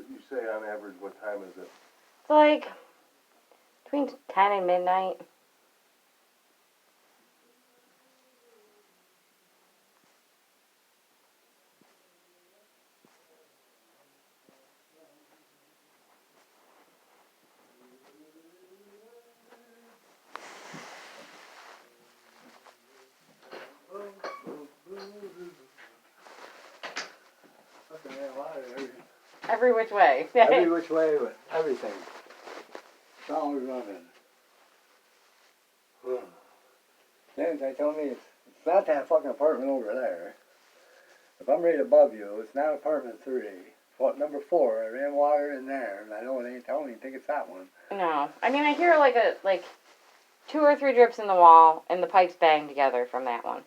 you say on average, what time is it? It's like between 10 and midnight. Every which way. Every which way with everything. Sound running. Then they told me it's not that fucking apartment over there. If I'm right above you, it's not apartment 3. What, number 4, I ran water in there, and I know it ain't, I don't even think it's that one. No. I mean, I hear like 2 or 3 drips in the wall and the pipes bang together from that one.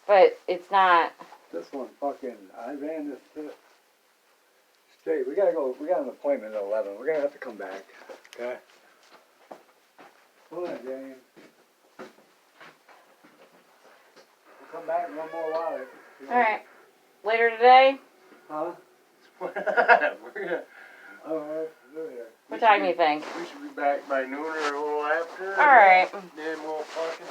But it's not. This one fucking, I ran this to straight. We got an appointment at 11. We're gonna have to come back. Okay? Hold on, James. We'll come back and run more water. Alright. Later today? Huh? We're gonna, What time do you think? we should be back by noon or a little after. Alright. Then we'll fucking